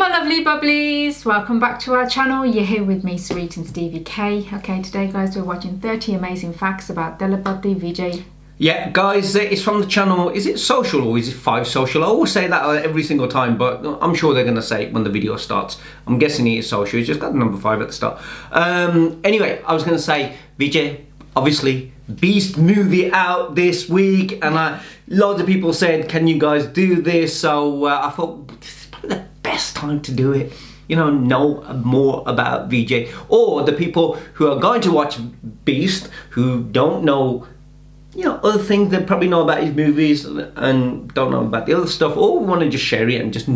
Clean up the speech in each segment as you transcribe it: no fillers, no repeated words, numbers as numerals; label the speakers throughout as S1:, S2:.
S1: my lovely bubblies, welcome back to our channel. You're here with me, Sweet, and Stevie K. Okay, today guys we're watching 30 amazing facts about Dalapati Vijay.
S2: Yeah guys, it's from the channel, is it social or is it 5 social? I always say that every single time, but I'm sure they're going to say it when the video starts. I'm guessing it is social, it's just got the number 5 at the start. Anyway, I was going to say, Vijay, obviously, Beast movie out this week, and loads of people said, can you guys do this? So I thought, this is probably the best time to do it. You know more about Vijay. Or the people who are going to watch Beast, who don't know, other things. They probably know about his movies and don't know about the other stuff, or want to just share it and just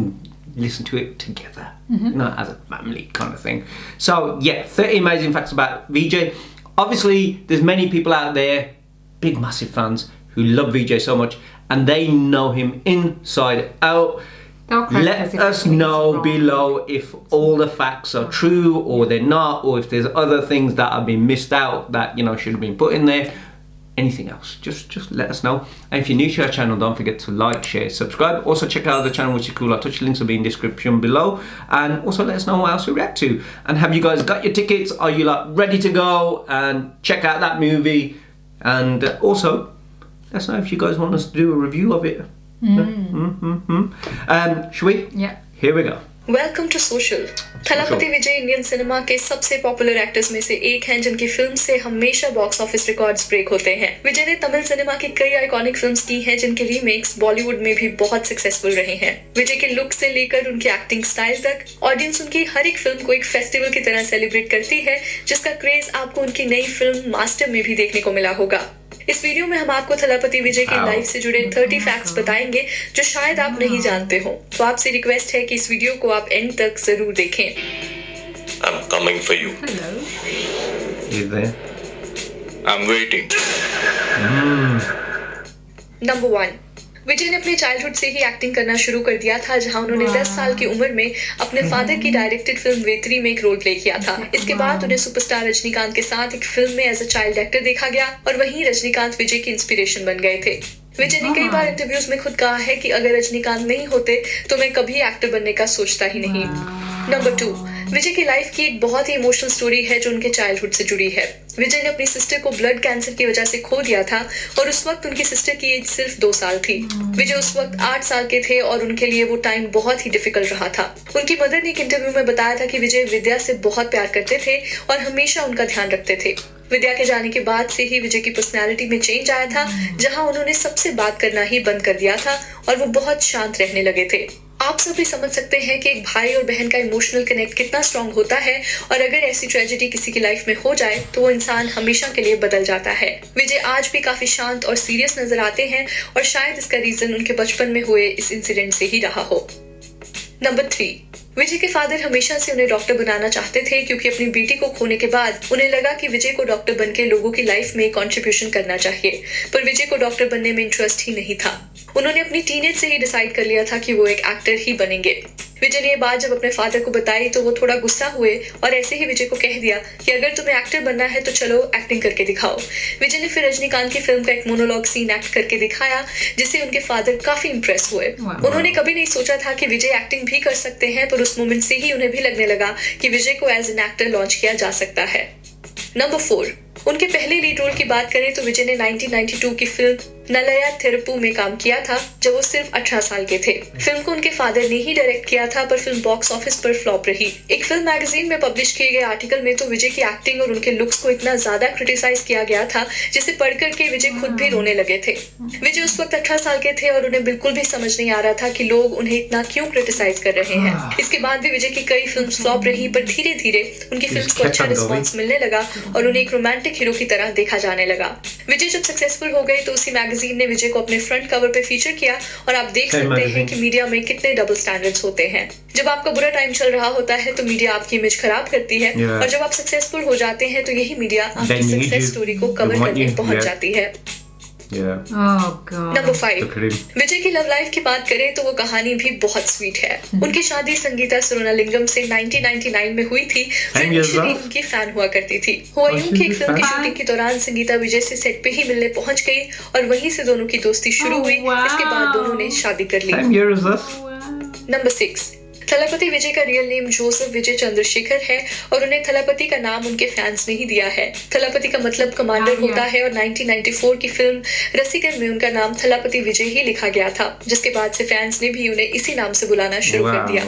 S2: listen to it together, as a family kind of thing. So yeah, 30 amazing facts about Vijay. Obviously, there's many people out there, big massive fans, who love Vijay so much, and they know him inside out. Let us know below if all the facts are true or they're not, or if there's other things that have been missed out that should have been put in there. Anything else, just let us know. And if you're new to our channel, don't forget to like, share, subscribe. Also check out the channel, which is cool. Our touch links will be in the description below, and also let us know what else we react to. And have you guys got your tickets? Are you ready to go and check out that movie? And also let us know if you guys want us to do a review of it. Should we?
S1: Yeah,
S2: here we go.
S3: Welcome to social. Thalapathy Vijay Indian cinema के सबसे popular actors में से एक हैं, जिनकी film से हमेशा box office records break होते हैं। विजय ने तमिल सिनेमा की कई आइकॉनिक फिल्म्स की हैं, जिनके रीमेक्स बॉलीवुड में भी बहुत सक्सेसफुल रहे हैं। विजय के लुक से लेकर उनकी एक्टिंग स्टाइल तक ऑडियंस उनकी हर एक फिल्म को एक फेस्टिवल की तरह सेलिब्रेट करती है, जिसका क्रेज आपको उनकी नई फिल्म मास्टर में भी देखने को मिला होगा। इस वीडियो में हम आपको थलापति विजय की लाइफ से जुड़े 30 फैक्ट्स बताएंगे जो शायद आप नहीं जानते हो। तो आपसे रिक्वेस्ट है कि इस वीडियो को आप एंड तक जरूर देखें।
S4: I'm coming for you.
S1: hello.
S2: You there?
S4: I'm waiting.
S3: Number 1, विजय ने अपने चाइल्डहुड से ही एक्टिंग करना शुरू कर दिया था, जहां उन्होंने 10 साल की उम्र में अपने फादर की डायरेक्टेड फिल्म वेत्री में एक रोल प्ले किया था। इसके बाद उन्हें सुपरस्टार रजनीकांत के साथ एक फिल्म में एज अ चाइल्ड एक्टर देखा गया, और वहीं रजनीकांत विजय की इंस्पिरेशन बन गए थे। विजय ने कई बार इंटरव्यूज में खुद कहा है कि अगर रजनीकांत नहीं होते तो मैं कभी एक्टर बनने का सोचता ही नहीं। नंबर 2, विजय की लाइफ की एक बहुत ही इमोशनल स्टोरी है जो उनके चाइल्डहुड से जुड़ी है। विजय ने अपनी सिस्टर को ब्लड कैंसर की वजह से खो दिया था, और उस वक्त उनकी सिस्टर की एज सिर्फ 2 साल थी। विजय उस वक्त 8 साल के थे, और उनके लिए वो टाइम बहुत ही डिफिकल्ट रहा था। उनकी मदर ने एक इंटरव्यू में बताया था कि विजय विद्या से बहुत प्यार करते थे और हमेशा उनका ध्यान रखते थे। विद्या के जाने के बाद से ही विजय की पर्सनैलिटी में चेंज आया था, जहां उन्होंने सबसे बात करना ही बंद कर दिया था और वो बहुत शांत रहने लगे थे। आप सभी समझ सकते हैं कि एक भाई और बहन का इमोशनल कनेक्ट कितना स्ट्रांग होता है, और अगर ऐसी ट्रेजेडी किसी की लाइफ में हो जाए तो वो इंसान हमेशा के लिए बदल जाता है। विजय आज भी काफी शांत और सीरियस नजर आते हैं, और शायद इसका रीजन उनके बचपन में हुए इस इंसिडेंट से ही रहा हो। नंबर 3, विजय के फादर हमेशा से उन्हें डॉक्टर बनाना चाहते थे, क्योंकि अपनी बेटी को खोने के बाद उन्हें लगा कि विजय को डॉक्टर बनके लोगों की लाइफ में कंट्रीब्यूशन करना चाहिए। पर विजय को डॉक्टर बनने में इंटरेस्ट ही नहीं था। उन्होंने अपनी टीनेज से ही डिसाइड कर लिया था कि वो एक एक्टर ही बनेंगे। विजय ने ये बात जब अपने फादर को बताई तो वो थोड़ा गुस्सा हुए, और ऐसे ही विजय को कह दिया कि अगर तुम्हें एक्टर बनना है तो चलो एक्टिंग करके दिखाओ। विजय ने फिर रजनीकांत की फिल्म का एक मोनोलॉग सीन एक्ट करके दिखाया, जिससे उनके फादर काफी इंप्रेस हुए। उन्होंने कभी नहीं सोचा था कि विजय एक्टिंग भी कर सकते हैं, पर उस मोमेंट से ही उन्हें भी लगने लगा कि विजय को एज एन एक्टर लॉन्च किया जा सकता है। नंबर 4, उनके पहले लीड रोल की बात करें तो विजय ने 1992 की फिल्म नलया थिरुप्पु में काम किया था, जब वो सिर्फ 18 साल के थे। फिल्म को उनके फादर ने ही डायरेक्ट किया था, पर फिल्म बॉक्स ऑफिस पर फ्लॉप रही। एक फिल्म मैगजीन में पब्लिश किए गए आर्टिकल में तो विजय की एक्टिंग और उनके लुक्स को इतना ज्यादा क्रिटिसाइज किया गया था, जिसे पढ़कर के विजय खुद भी रोने लगे थे। विजय उस वक्त 18 साल के थे, और उन्हें बिल्कुल भी समझ नहीं आ रहा था कि लोग उन्हें इतना क्यों क्रिटिसाइज कर रहे हैं। इसके बाद भी विजय की कई फिल्म फ्लॉप रही, पर धीरे धीरे उनकी फिल्म को अच्छा रिस्पॉन्स मिलने लगा, और उन्हें एक रोमांटिक हीरो की तरह देखा जाने लगा। विजय जब सक्सेसफुल हो गए तो उसी मैगजीन ने विजय को अपने फ्रंट कवर पे फीचर किया, और आप देख सकते हैं कि मीडिया में कितने डबल स्टैंडर्ड्स होते हैं। जब आपका बुरा टाइम चल रहा होता है तो मीडिया आपकी इमेज खराब करती है, और जब आप सक्सेसफुल हो जाते हैं तो यही मीडिया आपकी सक्सेस स्टोरी को कवर करने पहुंच जाती है। नंबर 5, विजय की लव लाइफ की बात करें तो वो कहानी भी बहुत स्वीट है। उनकी शादी संगीता सुरुनालिंगम से 1999 में हुई थी, जो इनिशियली उनकी फैन हुआ करती थी। हुआ यूं कि एक फिल्म की शूटिंग के दौरान संगीता विजय से सेट पे ही मिलने पहुंच गई, और वहीं से दोनों की दोस्ती शुरू हुई। इसके बाद दोनों ने शादी कर ली। नंबर 6, थलापति विजय का रियल नेम जोसेफ विजय चंद्रशेखर है और उन्हें थलापति का नाम उनके फैंस ने ही दिया है। थलापति का मतलब कमांडर होता है और 1994 की फिल्म रसीगर में उनका नाम थलापति विजय ही लिखा गया था, जिसके बाद से फैंस ने भी उन्हें इसी नाम से बुलाना शुरू कर दिया।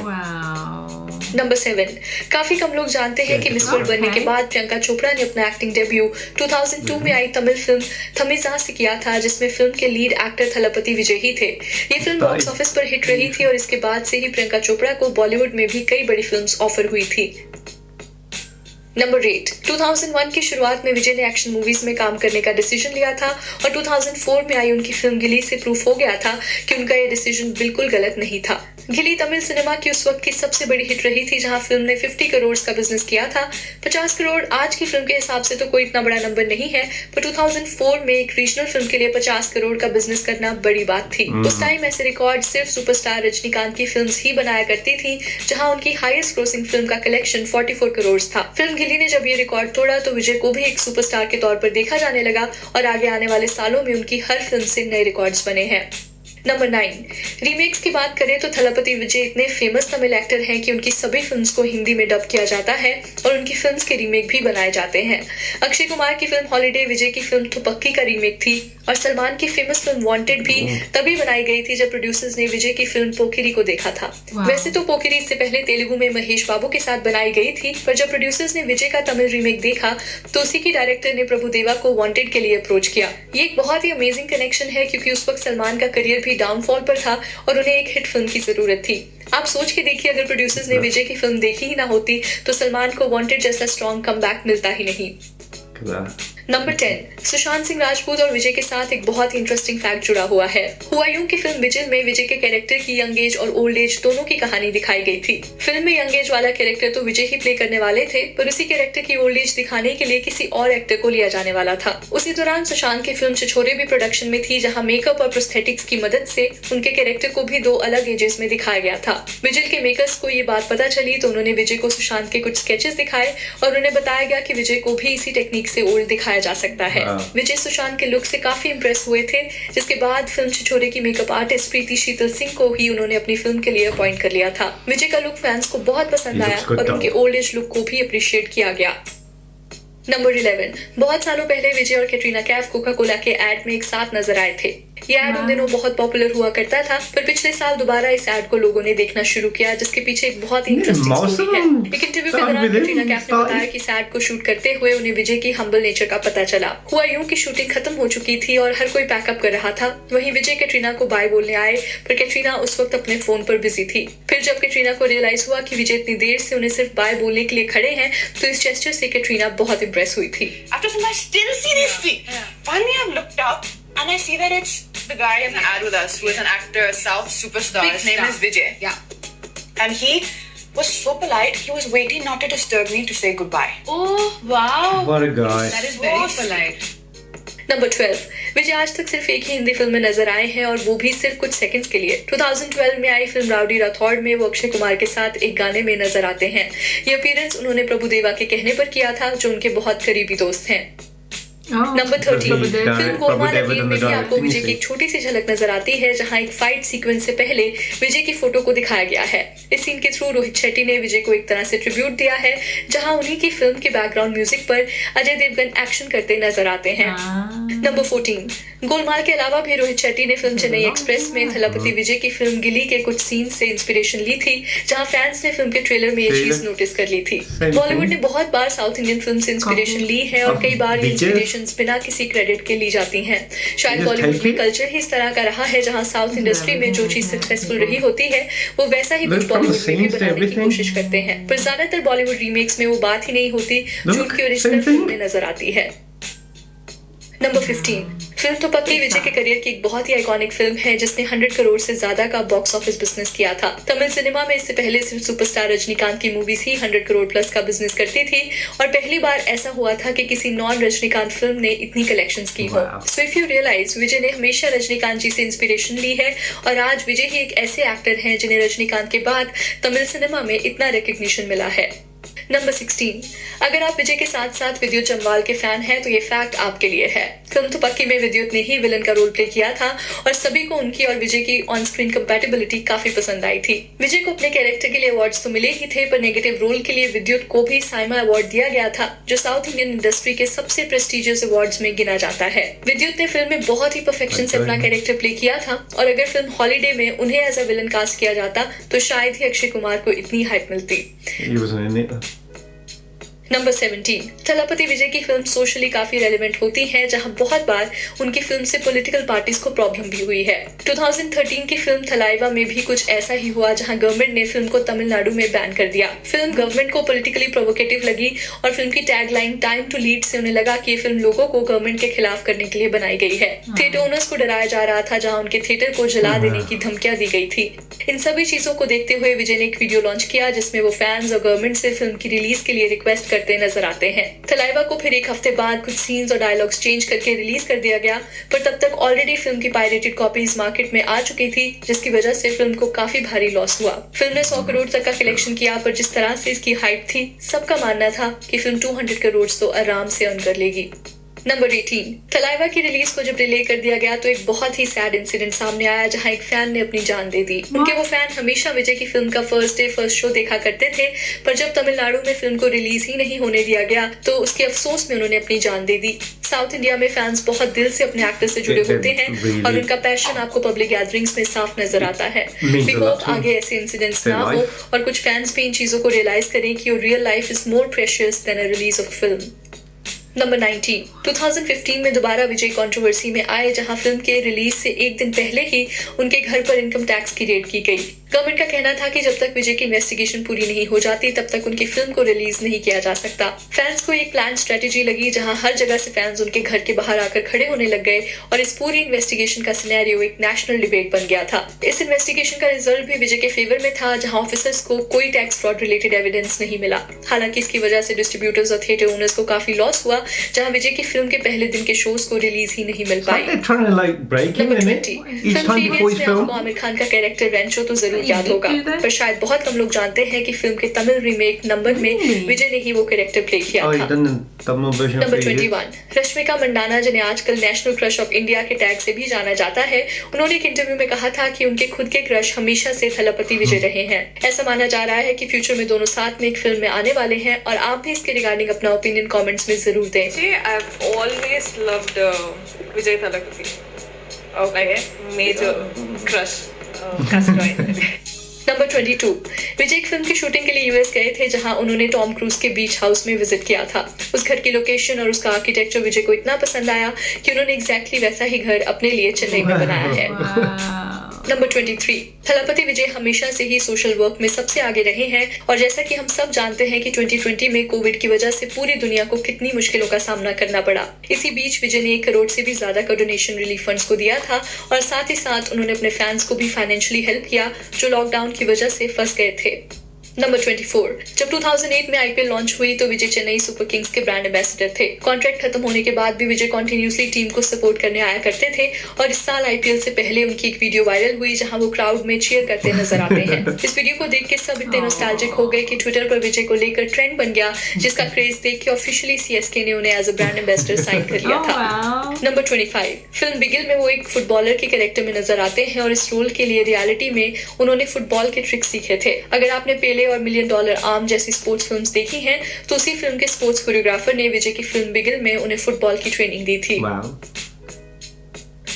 S3: नंबर 7, काफी कम लोग जानते हैं कि मिस वर्ल्ड बनने के बाद प्रियंका चोपड़ा ने अपना एक्टिंग डेब्यू 2002 में आई तमिल फिल्म थमिजा से किया था, जिसमें फिल्म के लीड एक्टर थलापति विजय ही थे। ये फिल्म बॉक्स ऑफिस पर हिट रही थी और इसके बाद से ही प्रियंका चोपड़ा को बॉलीवुड में भी कई बड़ी फिल्म्स ऑफर हुई थी। नंबर 8, 2001 की शुरुआत में विजय ने एक्शन मूवीज में काम करने का डिसीजन लिया था और 2004 में आई उनकी फिल्म गिली से प्रूफ हो गया था कि उनका ये डिसीजन बिल्कुल गलत नहीं था। गिली तमिल सिनेमा की उस वक्त की सबसे बड़ी हिट रही थी, जहां फिल्म ने 50 करोड़ का बिजनेस किया था। 50 करोड़ आज की फिल्म के हिसाब से तो कोई इतना बड़ा नंबर नहीं है, पर 2004 में एक रीजनल फिल्म के लिए 50 करोड़ का बिजनेस करना बड़ी बात थी। उस टाइम ऐसे रिकॉर्ड सिर्फ सुपरस्टार रजनीकांत की फिल्म्स ही बनाया करती थी, जहां उनकी हाईएस्ट ग्रोसिंग फिल्म का कलेक्शन 44 करोड़ था। फिल्म गिली ने जब ये रिकॉर्ड तोड़ा तो विजय को भी एक सुपरस्टार के तौर पर देखा जाने लगा और आगे आने वाले सालों में उनकी हर फिल्म से नए रिकॉर्ड्स बने हैं। नंबर 9, रीमेक्स की बात करें तो थलापति विजय इतने फेमस तमिल एक्टर हैं कि उनकी सभी फिल्म्स को हिंदी में डब किया जाता है और उनकी फिल्म्स के रीमेक भी बनाए जाते हैं। अक्षय कुमार की फिल्म हॉलीडे विजय की फिल्म थुपक्की का रीमेक थी और सलमान की फेमस फिल्म वांटेड भी तभी बनाई गई थी जब प्रोड्यूसर्स ने विजय की फिल्म पोकिरी को देखा था। वैसे तो पोकिरी इससे पहले तेलुगु में महेश बाबू के साथ बनाई गई थी, पर जब प्रोड्यूसर्स ने विजय का तमिल रीमेक देखा तो उसी की डायरेक्टर ने प्रभुदेवा को वांटेड के लिए अप्रोच किया। ये एक बहुत ही अमेजिंग कनेक्शन है, क्योंकि उस वक्त सलमान का करियर भी डाउनफॉल पर था और उन्हें एक हिट फिल्म की जरूरत थी। आप सोच के देखिए, अगर प्रोड्यूसर्स ने विजय की फिल्म देखी ही ना होती तो सलमान को वांटेड जैसा स्ट्रॉन्ग कमबैक मिलता ही नहीं। नंबर 10, सुशांत सिंह राजपूत और विजय के साथ एक बहुत ही इंटरेस्टिंग फैक्ट जुड़ा हुआ है। हुआयूं की फिल्म विजय में विजय के कैरेक्टर की यंग एज और ओल्ड एज दोनों की कहानी दिखाई गई थी। फिल्म में यंग एज वाला कैरेक्टर तो विजय ही प्ले करने वाले थे, पर उसी कैरेक्टर की ओल्ड एज दिखाने के लिए किसी और एक्टर को लिया जाने वाला था। उसी दौरान सुशांत की फिल्म छिछोरे भी प्रोडक्शन में थी, जहाँ मेकअप और प्रोस्थेटिक्स की मदद से उनके कैरेक्टर को भी 2 अलग एजेस में दिखाया गया था। विजय के मेकर्स को ये बात पता चली तो उन्होंने विजय को सुशांत के कुछ स्केचेस दिखाए और उन्हें बताया गया कि विजय को भी इसी टेक्निक से ओल्ड दिखाया जा सकता है। विजय सुशांत के लुक से काफी इंप्रेस हुए थे, जिसके बाद फिल्म छिछोरे की मेकअप आर्टिस्ट प्रीति शीतल सिंह को ही उन्होंने अपनी फिल्म के लिए अपॉइंट कर लिया था। विजय का लुक फैंस को बहुत पसंद आया और उनके ओल्ड एज लुक को भी अप्रिशिएट किया गया। नंबर 11, बहुत सालों पहले विजय और कैटरीना कैफ कोका कोला के एड में एक साथ नजर आए थे। ये एड उन दिनों बहुत पॉपुलर हुआ करता था, पर पिछले साल दोबारा इस एड को लोगों ने देखना शुरू किया, जिसके पीछे एक बहुत ही इंटरेस्टिंग स्टोरी है। एक इंटरव्यू के दौरान कैटरीना कैफ ने बताया कि इस एड को शूट करते हुए उन्हें विजय की हम्बल नेचर का पता चला। हुआ यूं कि शूटिंग खत्म हो चुकी थी और हर कोई पैकअप कर रहा था। वहीं विजय कैटरीना को बाय बोलने आए, पर कैटरीना उस वक्त अपने फोन पर बिजी थी। फिर जब कैटरीना को रियलाइज हुआ कि विजय इतनी देर से उन्हें सिर्फ बाय बोलने के लिए खड़े हैं, तो इस जेस्चर से कैटरीना बहुत इंप्रेस हुई थी।
S5: After some, I still see this thing. Finally, I've looked up and I see that it's the guy in the ad with us, who is an actor, South superstar. His name is Vijay. Yeah. And he was so polite. He was waiting not to disturb me to say goodbye.
S6: Oh wow!
S2: What a guy.
S6: That is very polite.
S3: Number 12, विजय आज तक सिर्फ एक ही Hindi film में नजर आए हैं और वो भी सिर्फ कुछ सेकंड्स के लिए। 2012 में आई फिल्म राउडी राठौड़ में वो अक्षय कुमार के साथ एक गाने में नजर आते हैं। ये अपीयरेंस उन्होंने प्रभुदेवा के कहने पर किया था, जो उनके बहुत करीबी दोस्त हैं। नंबर 13, फिल्म गोलमाल अगेन में भी आपको विजय की एक छोटी सी झलक नजर आती है, जहां एक फाइट सीक्वेंस से पहले विजय की फोटो को दिखाया गया है। इस सीन के थ्रू रोहित शेट्टी ने विजय को एक तरह से ट्रिब्यूट दिया है, जहां उन्हीं की फिल्म के बैकग्राउंड म्यूजिक पर अजय देवगन एक्शन करते नजर आते हैं। नंबर 14, गोलमाल के अलावा भी रोहित शेट्टी ने फिल्म चेन्नई एक्सप्रेस में थलापति विजय की फिल्म गिली के कुछ सीन से इंस्पिरेशन ली थी, जहां फैंस ने फिल्म के ट्रेलर में ये चीज नोटिस कर ली थी। बॉलीवुड ने बहुत बार साउथ इंडियन फिल्म से इंस्पिरेशन ली है और कई बार इंस्पिरेशन बिना किसी क्रेडिट के ली जाती हैं। शायद बॉलीवुड में कल्चर ही इस तरह का रहा है, जहां साउथ इंडस्ट्री में जो चीज सक्सेसफुल रही होती है वो वैसा ही कुछ बॉलीवुड में भी बनाने की कोशिश करते हैं, पर ज्यादातर बॉलीवुड रीमेक्स में वो बात ही नहीं होती जो उनकी ओरिजिनल फिल्म में नजर आती है। नंबर 15, फिल्म थुपक्की विजय के करियर की एक बहुत ही आइकॉनिक फिल्म है, जिसने 100 करोड़ से ज्यादा का बॉक्स ऑफिस बिजनेस किया था। तमिल सिनेमा में इससे पहले सिर्फ सुपरस्टार रजनीकांत की मूवीज ही 100 करोड़ प्लस का बिजनेस करती थी और पहली बार ऐसा हुआ था कि किसी नॉन रजनीकांत फिल्म ने इतनी कलेक्शंस की हो। सो इफ यू रियलाइज, विजय ने हमेशा रजनीकांत जी से इंस्पिरेशन ली है और आज विजय ही एक ऐसे एक्टर हैं जिन्हें रजनीकांत के बाद तमिल सिनेमा में इतना रिकग्निशन मिला है। नंबर 16, अगर आप विजय के साथ साथ विद्युत जम्वाल के फैन हैं तो ये फैक्ट आपके लिए है। फिल्म तो पक्की में विद्युत ने ही विलन का रोल प्ले किया था और सभी को उनकी और विजय की ऑन स्क्रीन कंपैटिबिलिटी काफी पसंद आई थी। विजय को अपने कैरेक्टर के लिए अवार्ड्स तो मिले ही थे, पर नेगेटिव रोल के लिए विद्युत को भी साइमा अवार्ड दिया गया था, जो साउथ इंडियन इंडस्ट्री के सबसे प्रेस्टिजियस अवार्ड्स में गिना जाता है। विद्युत ने फिल्म में बहुत ही परफेक्शन से अपना कैरेक्टर प्ले किया था और अगर फिल्म हॉलीडे में उन्हें एज अ विलन कास्ट किया जाता तो शायद ही अक्षय कुमार को इतनी हाइप मिलती। नंबर 17, थलपति विजय की फिल्म सोशली काफी रेलेवेंट होती है, जहां बहुत बार उनकी फिल्म से पॉलिटिकल पार्टीज को प्रॉब्लम भी हुई है। 2013 की फिल्म थलाइवा में भी कुछ ऐसा ही हुआ, जहां गवर्नमेंट ने फिल्म को तमिलनाडु में बैन कर दिया। फिल्म गवर्नमेंट को पॉलिटिकली प्रोवोकेटिव लगी और फिल्म की टैगलाइन टाइम टू लीड से उन्हें लगा कि ये फिल्म लोगों को गवर्नमेंट के खिलाफ करने के लिए बनाई गई है। थिएटर ओनर्स को डराया जा रहा था, जहाँ उनके थिएटर को जला देने की धमकियां दी गई थी। इन सभी चीजों को देखते हुए विजय ने एक वीडियो लॉन्च किया, जिसमें वो फैंस और गवर्नमेंट से फिल्म की रिलीज के लिए रिक्वेस्ट करते नजर आते हैं। थलाइवा को फिर एक हफ्ते बाद कुछ सीन्स और डायलॉग्स चेंज करके रिलीज कर दिया गया, पर तब तक ऑलरेडी फिल्म की पायरेटेड कॉपीज मार्केट में आ चुकी थी, जिसकी वजह से फिल्म को काफी भारी लॉस हुआ। फिल्म ने 100 करोड़ तक का कलेक्शन किया, पर जिस तरह से इसकी हाइप थी, सबका मानना था कि फिल्म 200 करोड़ तो आराम से अर्न कर लेगी। नंबर 18, थलाइवा की रिलीज को जब डिले कर दिया गया तो एक बहुत ही सैड इंसिडेंट सामने आया, जहां एक फैन ने अपनी जान दे दी। उनके वो फैन हमेशा विजय की फिल्म का फर्स्ट डे फर्स्ट शो देखा करते थे, पर जब तमिलनाडु में फिल्म को रिलीज ही नहीं होने दिया गया तो उसके अफसोस में उन्होंने अपनी जान दे दी। साउथ इंडिया में फैंस बहुत दिल से अपने एक्टर से जुड़े होते हैं और उनका पैशन आपको पब्लिक गैदरिंग्स में साफ नजर आता है। वी होप आगे ऐसे इंसिडेंट्स ना हो और कुछ फैंस भी इन चीजों को रियलाइज करें कि your real life is more precious than a release of film. Number 19, 2015 में दोबारा विजय कंट्रोवर्सी में आए, जहां फिल्म के रिलीज से एक दिन पहले ही उनके घर पर इनकम टैक्स की रेड की गई। गवर्नमेंट का कहना था कि जब तक विजय की इन्वेस्टिगेशन पूरी नहीं हो जाती तब तक उनकी फिल्म को रिलीज नहीं किया जा सकता। फैंस को एक प्लान स्ट्रेटेजी लगी, जहां हर जगह से फैंस उनके घर के बाहर आकर खड़े होने लग गए और इस पूरी इन्वेस्टिगेशन का सिनेरियो एक नेशनल डिबेट बन गया था। इस इन्वेस्टिगेशन का रिजल्ट भी विजय के फेवर में था, जहां ऑफिसर्स को कोई टैक्स फ्रॉड रिलेटेड एविडेंस नहीं मिला। हालांकि इसकी वजह से डिस्ट्रीब्यूटर्स और थिएटर ओनर्स को काफी लॉस हुआ, जहां विजय की फिल्म के पहले दिन के शोज को रिलीज ही नहीं मिल पाई। नंबर 20, फिल्म थ्री इडियट्स में आपको आमिर खान का कैरेक्टर रेंचो तो जरूर याद होगा, पर शायद बहुत कम लोग जानते हैं कि फिल्म के तमिल रीमेक नंबर में विजय ने ही वो कैरेक्टर प्ले किया था। नंबर 21, रश्मिका मंडाना, जिन्हें आजकल नेशनल क्रश ऑफ इंडिया के टैग से भी जाना जाता है, उन्होंने एक इंटरव्यू में कहा था कि उनके खुद के क्रश हमेशा से थलपति विजय रहे हैं। ऐसा माना जा रहा है कि फ्यूचर में दोनों साथ में एक फिल्म में आने वाले हैं और आप भी इसके रिगार्डिंग अपना ओपिनियन कमेंट्स में जरूर दें।
S5: I've always loved Vijay Thalapathy. Okay, major crush.
S3: Number 22, विजय एक फिल्म की शूटिंग के लिए यूएस गए थे, जहां उन्होंने टॉम क्रूज के बीच हाउस में विजिट किया था। उस घर की लोकेशन और उसका आर्किटेक्चर विजय को इतना पसंद आया कि उन्होंने एग्जैक्टली वैसा ही घर अपने लिए चेन्नई में बनाया है। नंबर 23, थलपति विजय हमेशा से ही सोशल वर्क में सबसे आगे रहे हैं और जैसा कि हम सब जानते हैं कि 2020 में कोविड की वजह से पूरी दुनिया को कितनी मुश्किलों का सामना करना पड़ा। इसी बीच विजय ने 1 करोड़ से भी ज्यादा का डोनेशन रिलीफ फंड्स को दिया था और साथ ही साथ उन्होंने अपने फैंस को भी फाइनेंशियली हेल्प किया, जो लॉकडाउन की वजह से फंस गए थे। नंबर 24, जब 2008 में आईपीएल लॉन्च हुई तो विजय चेन्नई सुपर किंग्स के ब्रांड एम्बेसडर थे। कॉन्ट्रैक्ट खत्म होने के बाद भी विजय कंटिन्यूअसली टीम को सपोर्ट करने आया करते थे और इस साल आईपीएल से पहले उनकी एक वीडियो वायरल हुई, जहां वो क्राउड में चीयर करते नजर आते हैं। इस वीडियो को देख के सब इतने नॉस्टैल्जिक हो गए कि ट्विटर पर विजय को लेकर ट्रेंड बन गया, जिसका क्रेज देख के ऑफिशियली सीएसके ने उन्हें as a brand ambassador sign कर लिया था। नंबर 25, फिल्म बिगिल में वो एक फुटबॉलर के कैरेक्टर में नजर आते हैं और इस रोल के लिए रियलिटी में उन्होंने फुटबॉल के ट्रिक्स सीखे थे। अगर आपने पेले और $1 मिलियन आर्म जैसी स्पोर्ट्स फिल्म्स देखी हैं, तो उसी फिल्म के स्पोर्ट्स कोरियोग्राफर ने विजय की फिल्म बिगिल में उन्हें फुटबॉल की ट्रेनिंग दी थी।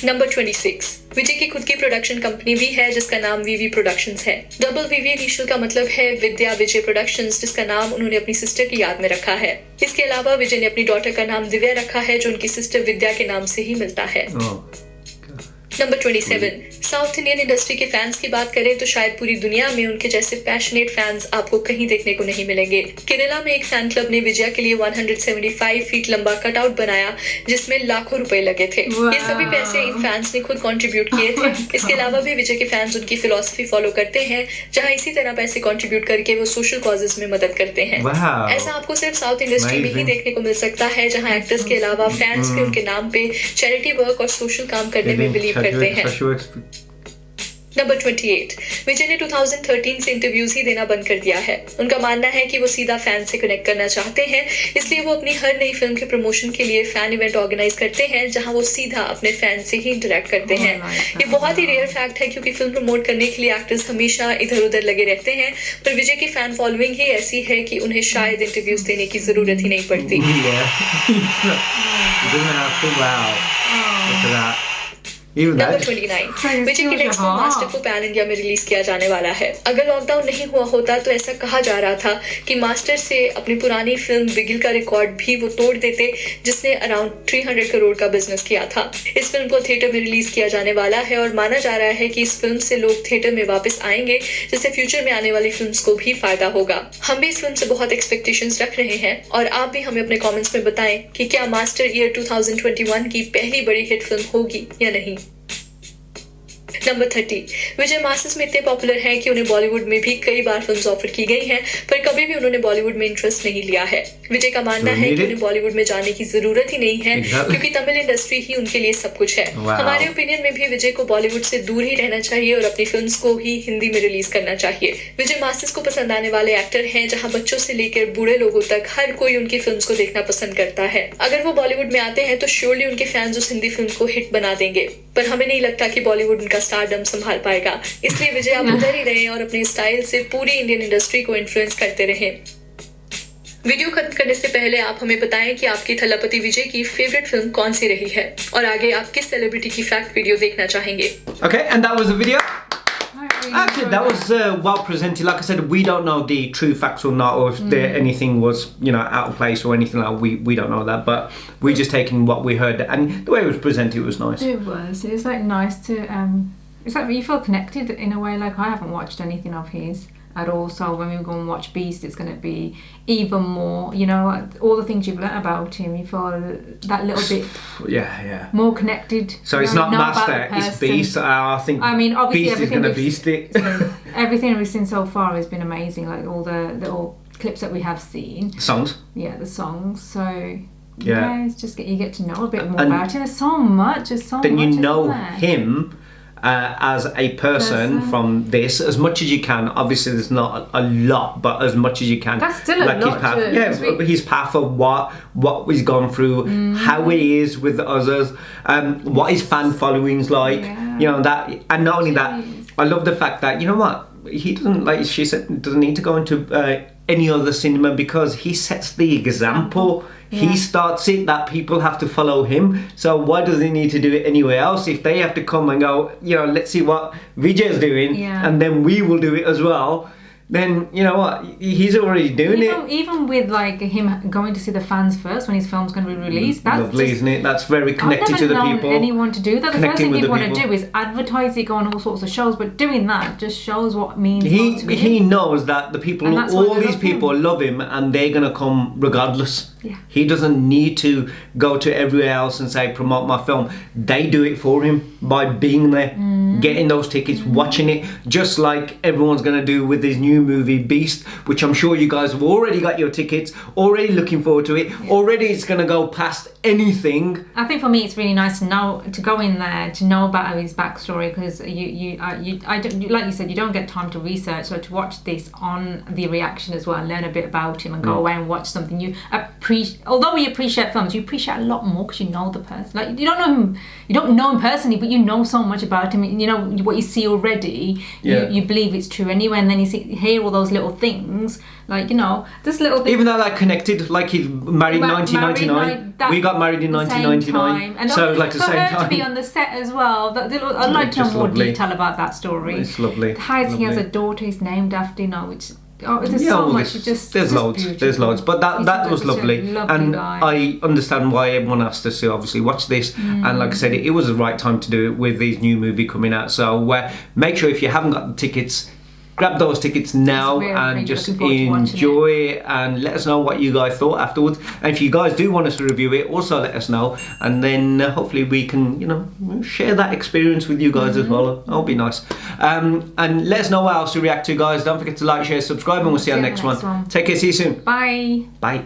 S3: नंबर 26, विजय की खुद की प्रोडक्शन कंपनी भी है, जिसका नाम वीवी प्रोडक्शंस है। डबल वीवी इनिशियल का मतलब है विद्या विजय प्रोडक्शंस, जिसका नाम उन्होंने अपनी सिस्टर की याद में रखा है। इसके अलावा विजय ने अपनी डॉटर का नाम दिव्या रखा है, जो उनकी सिस्टर विद्या के नाम से ही मिलता है। नंबर 27, साउथ इंडियन इंडस्ट्री के फैंस की बात करें तो शायद पूरी दुनिया में उनके जैसे पैशनेट फैंस आपको कहीं देखने को नहीं मिलेंगे। केरला में एक फैन क्लब ने विजय के लिए 175 फीट लंबा कटआउट बनाया, जिसमें लाखों रुपए लगे थे। ये सभी पैसे इन फैंस ने खुद कंट्रीब्यूट किए थे। इसके अलावा भी विजय के फैंस उनकी फिलॉसफी फॉलो करते हैं, जहां इसी तरह पैसे कंट्रीब्यूट करके वो सोशल कॉजेज में मदद करते हैं। ऐसा आपको सिर्फ साउथ इंडस्ट्री में ही देखने को मिल सकता है, जहां एक्टर्स के अलावा फैंस भी उनके नाम पे चैरिटी वर्क और सोशल काम करने में बिलीव करते हैं। नंबर 28 विजय ने 2013 से इंटरव्यूज ही देना बंद कर दिया है। उनका मानना है कि वो सीधा फैन से कनेक्ट करना चाहते हैं, इसलिए वो अपनी हर नई फिल्म के प्रमोशन के लिए फैन इवेंट ऑर्गेनाइज करते हैं जहां वो सीधा अपने फैन से ही इंटरेक्ट करते हैं। ये बहुत ही रेयर फैक्ट है क्योंकि फिल्म प्रमोट करने के लिए एक्टर्स हमेशा इधर उधर लगे रहते हैं, पर विजय की फैन फॉलोइंग ही ऐसी है कि उन्हें शायद इंटरव्यूज देने की जरूरत ही नहीं पड़ती। नंबर 29 विजय की नेक्स्ट फिल्म मास्टर को पैन इंडिया में रिलीज किया जाने वाला है। अगर लॉकडाउन नहीं हुआ होता तो ऐसा कहा जा रहा था कि मास्टर से अपनी पुरानी फिल्म बिगिल का रिकॉर्ड भी वो तोड़ देते, जिसने अराउंड 300 करोड़ का बिजनेस किया था। इस फिल्म को थिएटर में रिलीज किया जाने वाला है और माना जा रहा है कि इस फिल्म से लोग थिएटर में वापस आएंगे, जिससे फ्यूचर में आने वाली फिल्म्स को भी फायदा होगा। हम भी इस फिल्म से बहुत एक्सपेक्टेशंस रख रहे हैं और आप भी हमें अपने कमेंट्स में बताएं कि क्या मास्टर ईयर 2021 की पहली बड़ी हिट फिल्म होगी या नहीं। नंबर 30 विजय मास्टर्स में इतने पॉपुलर हैं कि उन्हें बॉलीवुड में भी कई बार फिल्म्स ऑफर की गई हैं, पर कभी भी उन्होंने बॉलीवुड में इंटरेस्ट नहीं लिया है। विजय का मानना है कि उन्हें बॉलीवुड में जाने की जरूरत ही नहीं है क्योंकि तमिल इंडस्ट्री ही उनके लिए सब कुछ है। हमारे ओपिनियन में भी विजय को बॉलीवुड से दूर ही रहना चाहिए और अपनी फिल्म्स को ही हिंदी में रिलीज करना चाहिए। विजय मास्टर्स को पसंद आने वाले एक्टर हैं जहाँ बच्चों से लेकर बूढ़े लोगों तक हर कोई उनकी फिल्म्स को देखना पसंद करता है। अगर वो बॉलीवुड में आते हैं तो श्योरली उनके फैंस उस हिंदी फिल्म को हिट बना देंगे, पर हमें नहीं लगता कि बॉलीवुड उनका स्टारडम संभाल पाएगा। इसलिए विजय आप उधर ही रहें और अपने स्टाइल से पूरी इंडियन इंडस्ट्री को इन्फ्लुएंस करते रहें। वीडियो खत्म करने से पहले आप हमें बताएं कि आपकी थलापति विजय की फेवरेट फिल्म कौन सी रही है और आगे आप किस सेलिब्रिटी की फैक्ट वीडियो देखना चाहेंगे।
S2: Okay, and that was the video. Actually, that was well presented. Like I said, we don't know the true facts or not, or if there anything was, you know, out of place or anything like that. We don't know that, but we just taken what we heard, and the way it was presented was nice.
S1: It was. It was like nice to. It's like you feel connected in a way. Like I haven't watched anything of his at all, so when we go and watch Beast, it's going to be even more. You know, all the things you've learnt about him, you feel that little bit.
S2: Yeah.
S1: More connected.
S2: So it's not Master, it's Beast. I think.
S1: I mean, obviously
S2: Beast is going to beast it.
S1: Everything we've seen so far has been amazing. Like all the little clips that we have seen.
S2: Songs.
S1: Yeah, the songs. So.
S2: Yeah,
S1: it's just you get to know a bit more about him. There's so much.
S2: Then you know him as a person from this as much as you can. Obviously, there's not a lot, but as much as you can.
S1: That's still a lot.
S2: His path of what he's gone through, how he is with others, what his fan following's like. You know that, and not only that, I love the fact that, you know what, he doesn't, like she said, doesn't need to go into any other cinema because he sets the example. He starts it that people have to follow him. So why does he need to do it anywhere else? If they have to come and go, you know, let's see what Vijay's doing, and then we will do it as well. Then you know what, he's already doing it.
S1: Even with like him going to see the fans first when his film's going to be released, that's
S2: lovely, isn't it? That's very connected to the people.
S1: I've never known anyone to do that. The first thing you want to do is advertise it, go on all sorts of shows, but doing that just shows what it means.
S2: He knows that the people, all these people love him, and they're gonna come regardless.
S1: Yeah.
S2: He doesn't need to go to everywhere else and say promote my film. They do it for him by being there, getting those tickets, watching it, just like everyone's gonna do with his new movie Beast, which I'm sure you guys have already got your tickets, already looking forward to it. Already it's gonna go past anything.
S1: I think for me it's really nice to know, to go in there, to know about his backstory, because I don't, like you said, you don't get time to research, so to watch this on the reaction as well and learn a bit about him and go away and watch something you appreciate. Although we appreciate films, you appreciate a lot more because you know the person. Like you don't know him personally, but you know so much about him. You know what you see already. You believe it's true anyway, and then you hear all those little things, like, you know, this little thing.
S2: Even though they're connected, like he's married in 1999. We got married in 1999.
S1: And
S2: so like the same time.
S1: To be on the set as well. I'd like to know more detail about that story.
S2: It's lovely.
S1: He has a daughter who's named after, you know, which. There's so much.
S2: There's loads. But that was lovely. And guy. I understand why everyone asked us to obviously watch this. And like I said, it was the right time to do it with this new movie coming out. So make sure if you haven't got the tickets, grab those tickets now and just enjoy it and let us know what you guys thought afterwards. And if you guys do want us to review it, also let us know, and then hopefully we can, you know, share that experience with you guys as well. That'll be nice. And let us know what else to react to, guys. Don't forget to like, share, subscribe, and we'll see you on the next one. Take care, see you soon.
S1: Bye.
S2: Bye.